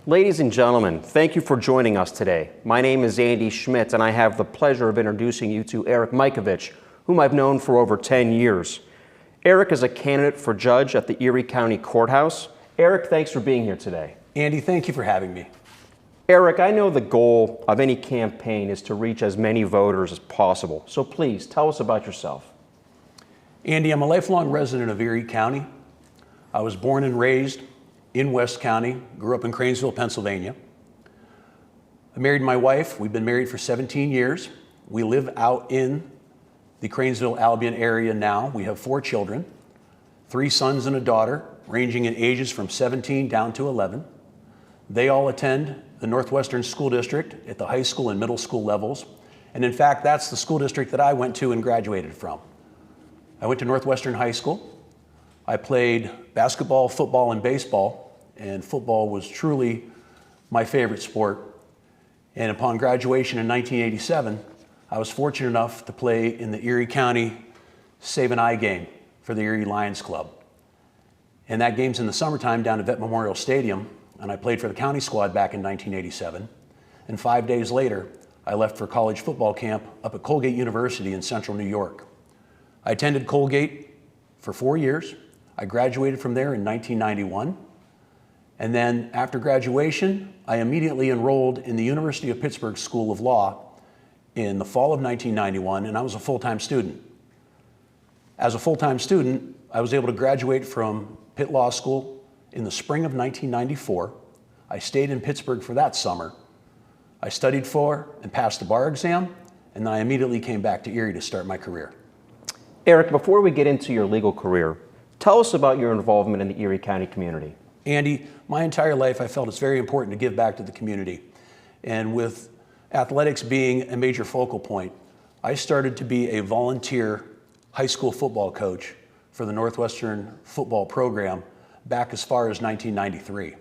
Ladies and gentlemen, thank you for joining us today. My name is Andy Schmidt, and I have the pleasure of introducing you to Eric Mikovch, whom I've known for over 10 years. Eric is a candidate for judge at the Erie County Courthouse. Eric, thanks for being here today. Andy, thank you for having me. Eric, I know the goal of any campaign is to reach as many voters as possible, so please tell us about yourself. Andy, I'm a lifelong resident of Erie County. I was born and raised in West County, grew up in Cranesville, Pennsylvania. I married my wife. We've been married for 17 years. We live out in the Cranesville, Albion area now. We have 4 children, 3 sons and a daughter, ranging in ages from 17 down to 11. They all attend the Northwestern School District at the high school and middle school levels. And in fact, that's the school district that I went to and graduated from. I went to Northwestern High School. I played basketball, football, and baseball, and football was truly my favorite sport. And upon graduation in 1987, I was fortunate enough to play in the Erie County Save an Eye game for the Erie Lions Club. And that game's in the summertime down at Vet Memorial Stadium, and I played for the county squad back in 1987. And 5 days later, I left for college football camp up at Colgate University in central New York. I attended Colgate for 4 years. I graduated from there in 1991. And then after graduation, I immediately enrolled in the University of Pittsburgh School of Law in the fall of 1991, and I was a full-time student. As a full-time student, I was able to graduate from Pitt Law School in the spring of 1994. I stayed in Pittsburgh for that summer. I studied for and passed the bar exam, and then I immediately came back to Erie to start my career. Eric, before we get into your legal career, tell us about your involvement in the Erie County community. Andy, my entire life I felt it's very important to give back to the community. And with athletics being a major focal point, I started to be a volunteer high school football coach for the Northwestern football program back as far as 1993.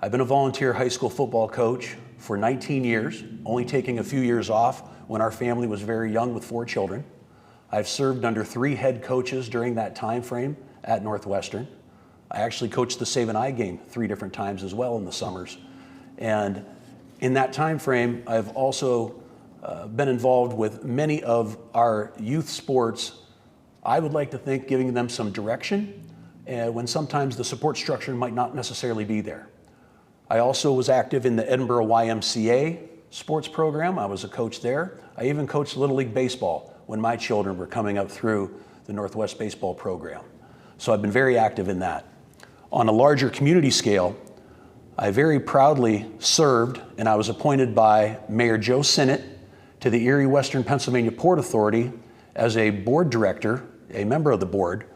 I've been a volunteer high school football coach for 19 years, only taking a few years off when our family was very young with 4 children. I've served under 3 head coaches during that time frame at Northwestern. I actually coached the Save an Eye game 3 different times as well in the summers. And in that time frame, I've also been involved with many of our youth sports. I would like to think giving them some direction when sometimes the support structure might not necessarily be there. I also was active in the Edinburgh YMCA sports program. I was a coach there. I even coached Little League Baseball when my children were coming up through the Northwest Baseball program. So I've been very active in that. On a larger community scale, I very proudly served, and I was appointed by Mayor Joe Sinnott to the Erie Western Pennsylvania Port Authority as a board director, a member of the board,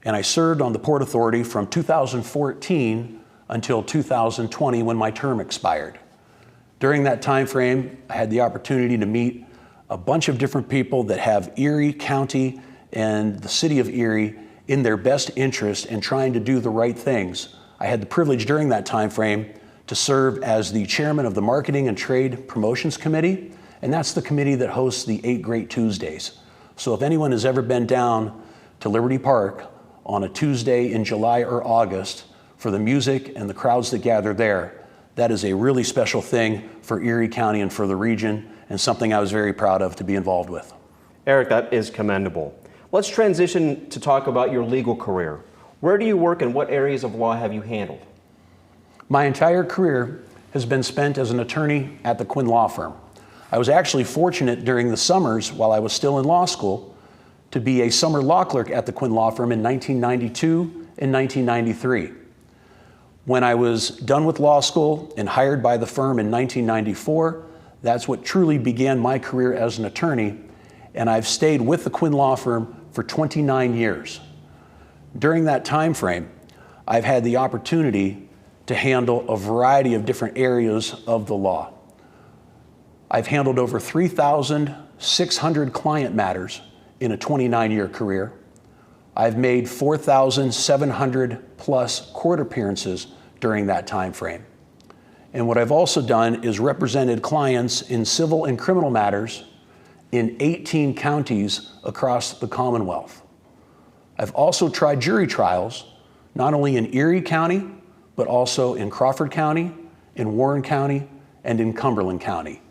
and I served on the Port Authority from 2014 until 2020 when my term expired. During that time frame, I had the opportunity to meet a bunch of different people that have Erie County and the city of Erie in their best interest in trying to do the right things. I had the privilege during that time frame to serve as the chairman of the Marketing and Trade Promotions Committee, and that's the committee that hosts the 8 Great Tuesdays. So if anyone has ever been down to Liberty Park on a Tuesday in July or August for the music and the crowds that gather there, that is a really special thing for Erie County and for the region, and something I was very proud of to be involved with. Eric, that is commendable. Let's transition to talk about your legal career. Where do you work and what areas of law have you handled? My entire career has been spent as an attorney at the Quinn Law Firm. I was actually fortunate during the summers while I was still in law school to be a summer law clerk at the Quinn Law Firm in 1992 and 1993. When I was done with law school and hired by the firm in 1994, that's what truly began my career as an attorney, and I've stayed with the Quinn Law Firm for 29 years. During that time frame, I've had the opportunity to handle a variety of different areas of the law. I've handled over 3,600 client matters in a 29-year career. I've made 4,700 plus court appearances during that time frame. And what I've also done is represented clients in civil and criminal matters in 18 counties across the Commonwealth. I've also tried jury trials, not only in Erie County, but also in Crawford County in Warren County, and in Cumberland County.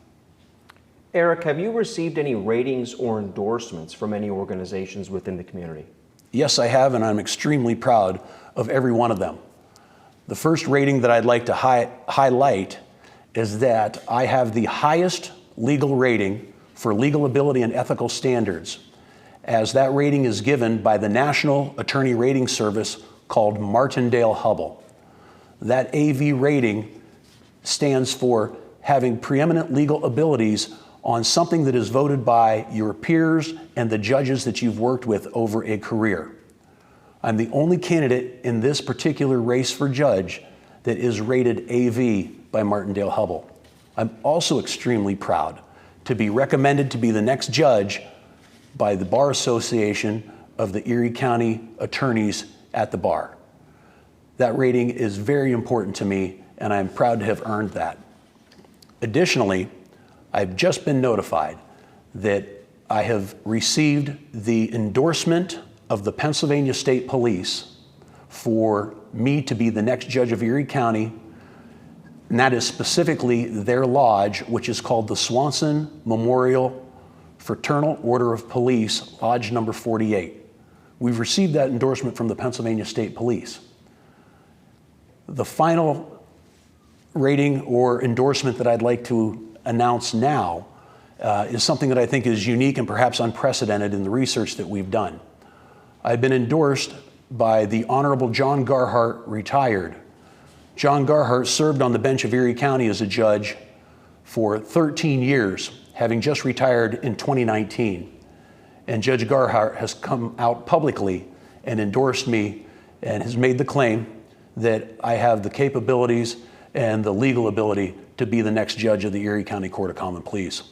Eric, have you received any ratings or endorsements from any organizations within the community? Yes, I have, and I'm extremely proud of every one of them. The first rating that I'd like to highlight is that I have the highest legal rating for legal ability and ethical standards, as that rating is given by the National Attorney Rating Service called Martindale-Hubbell. That AV rating stands for having preeminent legal abilities on something that is voted by your peers and the judges that you've worked with over a career. I'm the only candidate in this particular race for judge that is rated AV by Martindale-Hubbell. I'm also extremely proud to be recommended to be the next judge by the Bar Association of the Erie County Attorneys at the bar. That rating is very important to me, and I'm proud to have earned that. Additionally, I've just been notified that I have received the endorsement of the Pennsylvania State Police for me to be the next judge of Erie County, and that is specifically their lodge, which is called the Swanson Memorial Fraternal Order of Police, Lodge number 48. We've received that endorsement from the Pennsylvania State Police. The final rating or endorsement that I'd like to announce now is something that I think is unique and perhaps unprecedented in the research that we've done. I've been endorsed by the Honorable John Garhart, retired. John Garhart served on the bench of Erie County as a judge for 13 years, having just retired in 2019. And Judge Garhart has come out publicly and endorsed me and has made the claim that I have the capabilities and the legal ability to be the next judge of the Erie County Court of Common Pleas.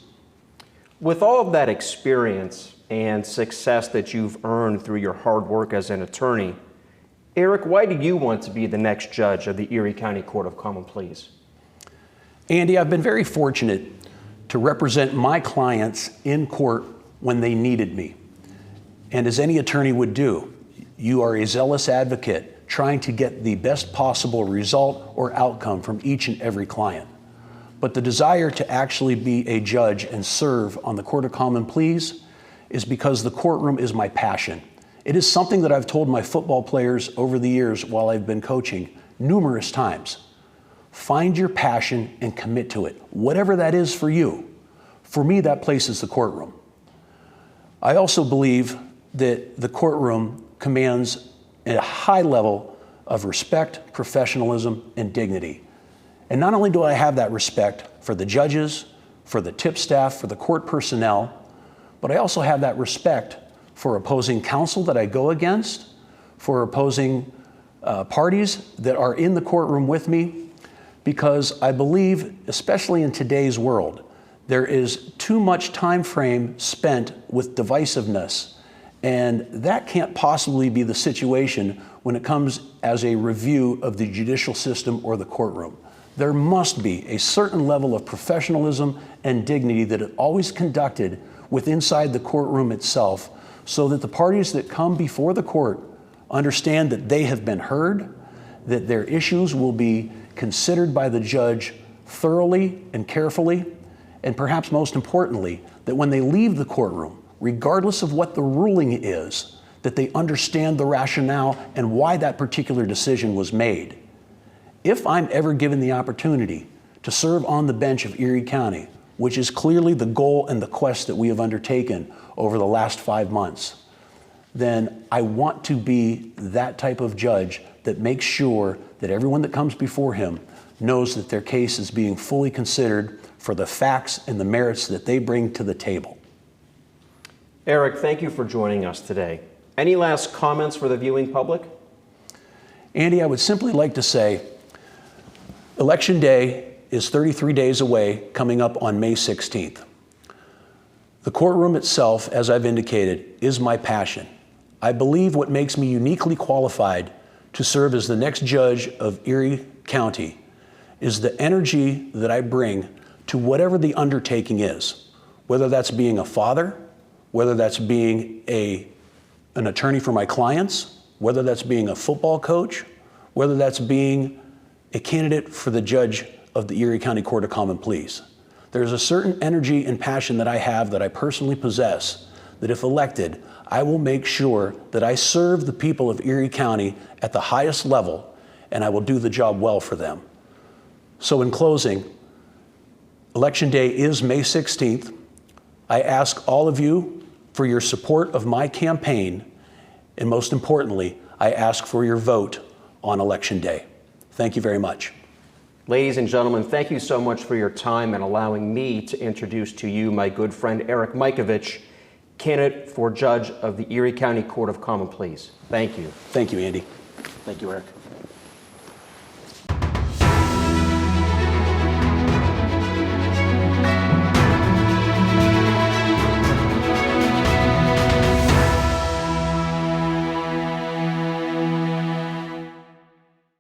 With all of that experience and success that you've earned through your hard work as an attorney, Eric, why do you want to be the next judge of the Erie County Court of Common Pleas? Andy, I've been very fortunate to represent my clients in court when they needed me. And as any attorney would do, you are a zealous advocate trying to get the best possible result or outcome from each and every client. But the desire to actually be a judge and serve on the Court of Common Pleas is because the courtroom is my passion. It is something that I've told my football players over the years while I've been coaching numerous times. Find your passion and commit to it, whatever that is for you. For me, that place is the courtroom. I also believe that the courtroom commands a high level of respect, professionalism, and dignity. And not only do I have that respect for the judges, for the tip staff, for the court personnel, but I also have that respect for opposing counsel that I go against, for opposing parties that are in the courtroom with me, because I believe, especially in today's world, there is too much time frame spent with divisiveness, and that can't possibly be the situation when it comes as a review of the judicial system or the courtroom. There must be a certain level of professionalism and dignity that is always conducted inside the courtroom itself, so that the parties that come before the court understand that they have been heard, that their issues will be considered by the judge thoroughly and carefully, and perhaps most importantly, that when they leave the courtroom, regardless of what the ruling is, that they understand the rationale and why that particular decision was made. If I'm ever given the opportunity to serve on the bench of Erie County, which is clearly the goal and the quest that we have undertaken over the last 5 months, then I want to be that type of judge that makes sure that everyone that comes before him knows that their case is being fully considered for the facts and the merits that they bring to the table. Eric, thank you for joining us today. Any last comments for the viewing public? Andy, I would simply like to say, Election Day is 33 days away, coming up on May 16th. The courtroom itself, as I've indicated, is my passion. I believe what makes me uniquely qualified to serve as the next judge of Erie County is the energy that I bring to whatever the undertaking is, whether that's being a father, whether that's being an attorney for my clients, whether that's being a football coach, whether that's being a candidate for the judge of the Erie County Court of Common Pleas. There's a certain energy and passion that I have that I personally possess that if elected, I will make sure that I serve the people of Erie County at the highest level, and I will do the job well for them. So in closing, Election Day is May 16th. I ask all of you for your support of my campaign, and most importantly, I ask for your vote on Election Day. Thank you very much. Ladies and gentlemen, thank you so much for your time and allowing me to introduce to you my good friend Erik Mikovch, candidate for judge of the Erie County Court of Common Pleas. Thank you. Thank you, Andy. Thank you, Erik.